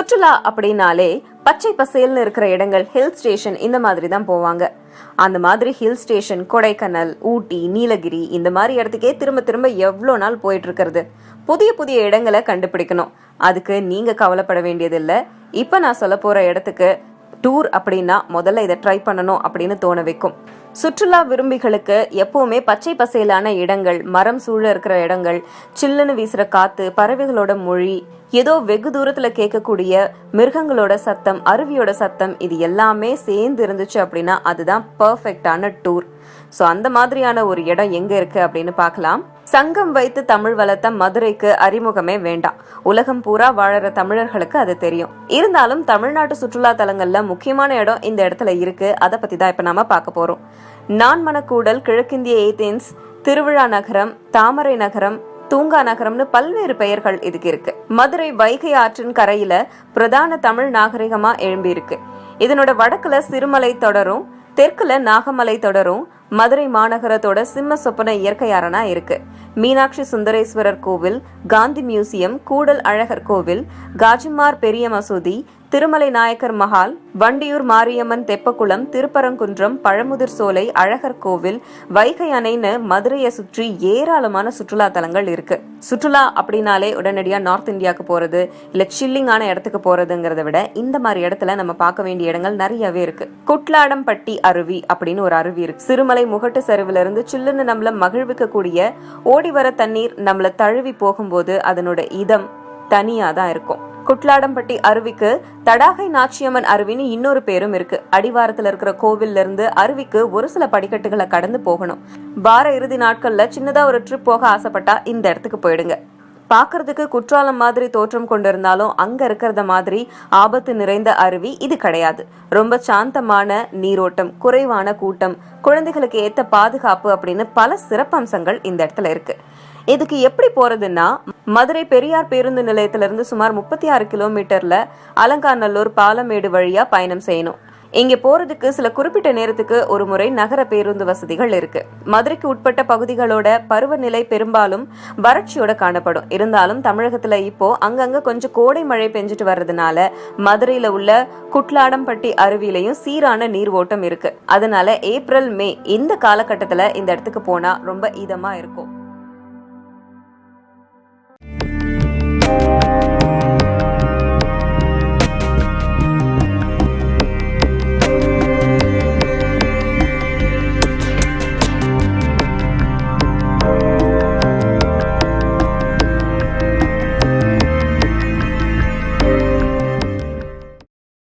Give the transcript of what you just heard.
சுற்றுலா அப்படின்னாலே பச்சை பசேல்னு இருக்கிற இடங்கள், ஹில் ஸ்டேஷன் இந்த மாதிரி தான் போவாங்க. அந்த மாதிரி ஹில் ஸ்டேஷன் கொடைக்கானல், ஊட்டி, நீலகிரி இந்த மாதிரி இடத்துக்கே திரும்ப திரும்ப எவ்வளோ நாள் போயிட்டு இருக்கிறது? புதிய புதிய இடங்களை கண்டுபிடிக்கணும். அதுக்கு நீங்க கவலைப்பட வேண்டியதில்லை. இப்ப நான் சொல்ல போற இடத்துக்கு டூர் அப்படின்னா முதல்ல இதை ட்ரை பண்ணணும் அப்படின்னு தோண வைக்கும். சுற்றுலா விரும்பிகளுக்கு எப்பவுமே பச்சை பசேலான இடங்கள், மரம் சூழ இருக்கிற இடங்கள், சில்லுன்னு வீசுற காத்து, பறவைகளோட மொழி, ஏதோ வெகு தூரத்துல கேட்கக்கூடிய மிருகங்களோட சத்தம், அருவியோட சத்தம், இது எல்லாமே சேர்ந்து இருந்துச்சு அப்படின்னா அதுதான் பர்ஃபெக்டான டூர். ஸோ அந்த மாதிரியான ஒரு இடம் எங்க இருக்கு அப்படின்னு பார்க்கலாம். சங்கம் வைத்து தமிழ் வளர்த்த மதுரைக்கு அறிமுகமே வேண்டாம். உலகம் பூரா வாழற தமிழர்களுக்கு அது தெரியும். இருந்தாலும் தமிழ்நாட்டு சுற்றுலா தலங்கள்ல முக்கியமான இடம் இந்த இடத்துல இருக்கு. அதை பத்தி தான் இப்ப நாம பார்க்க போறோம். நான்மணக்கூடல், கிழக்கிந்திய ஏதென்ஸ், திருவிழா நகரம், தாமரை நகரம், தூங்கா நகரம்னு பல்வேறு பெயர்கள் இதுக்கு இருக்கு. மதுரை வைகை ஆற்றின் கரையில பிரதான தமிழ் நாகரிகமா எழும்பி இருக்கு. இதனோட வடக்குல சிறுமலை தொடரும், தெற்குல நாகமலை தொடரும். மதுரை மாநகரத்தோட சிம்ம சொப்பன இயற்கை அரணா இருக்கு. மீனாட்சி சுந்தரேஸ்வரர் கோவில், காந்தி மியூசியம், கூடல் அழகர் கோவில், காஜிமார் பெரிய மசூதி, திருமலை நாயக்கர் மஹால், வண்டியூர் மாரியம்மன் தெப்பக்குளம், திருப்பரங்குன்றம், பழமுதிர் சோலை, அழகர் கோவில், வைகை அணைன்னு மதுரையை சுற்றி ஏராளமான சுற்றுலா தலங்கள் இருக்கு. சுற்றுலா அப்படின்னாலே உடனடியா நார்த் இந்தியாவுக்கு போறது, இல்ல சில்லிங்கான இடத்துக்கு போறதுங்கிறத விட இந்த மாதிரி இடத்துல நம்ம பார்க்க வேண்டிய இடங்கள் நிறையவே இருக்கு. குட்லாடம்பட்டி அருவி அப்படின்னு ஒரு அருவி இருக்கு. சிறுமலை முகட்டு சரிவுல இருந்து சில்லுன்னு நம்மள மகிழ்விக்க கூடிய ஓடி வர தண்ணீர் நம்மள தழுவி போகும்போது அதனோட இதம் தனியா தான் இருக்கும். குட்லாடம்பட்டி அருவிக்கு தடாகை நாச்சியம்மன் அருவின்னு இன்னொரு பேரும் இருக்கு. அடிவாரத்துல இருக்கிற கோவில்ல இருந்து அருவிக்கு ஒரு சில படிக்கட்டுகளை கடந்து போகணும். வார இறுதி நாட்கள்ல சின்னதா ஒரு ட்ரிப் போக ஆசைப்பட்டா இந்த இடத்துக்கு போயிடுங்க. பாக்குறதுக்கு குற்றாலம் மாதிரி தோற்றம் கொண்டிருந்தாலும் அங்க இருக்கிறத மாதிரி ஆபத்து நிறைந்த அருவி இது கிடையாது. ரொம்ப சாந்தமான நீரோட்டம், குறைவான கூட்டம், குழந்தைகளுக்கு ஏத்த பாதுகாப்பு அப்படின்னு பல சிறப்பம்சங்கள் இந்த இடத்துல இருக்கு. இதுக்கு எப்படி போறதுன்னா, மதுரை பெரியார் பேருந்து நிலையத்திலிருந்து சுமார் 36 கிலோமீட்டர்ல அலங்காநல்லூர் பாலமேடு வழியா பயணம் செய்யணும். இங்க போறதுக்கு சில குறிப்பிட்ட நேரத்துக்கு ஒரு முறை நகர பேருந்து வசதிகள் இருக்கு. மதுரைக்கு உட்பட்ட பகுதிகளோட பருவநிலை பெரும்பாலும் வறட்சியோட காணப்படும். இருந்தாலும் தமிழகத்துல இப்போ அங்கங்க கொஞ்சம் கோடை மழை பெஞ்சிட்டு வர்றதுனால மதுரையில உள்ள குட்லாடம்பட்டி அருவியிலையும் சீரான நீர் ஓட்டம் இருக்கு. அதனால ஏப்ரல், மே இந்த காலகட்டத்துல இந்த இடத்துக்கு போனா ரொம்ப இதமா இருக்கும்.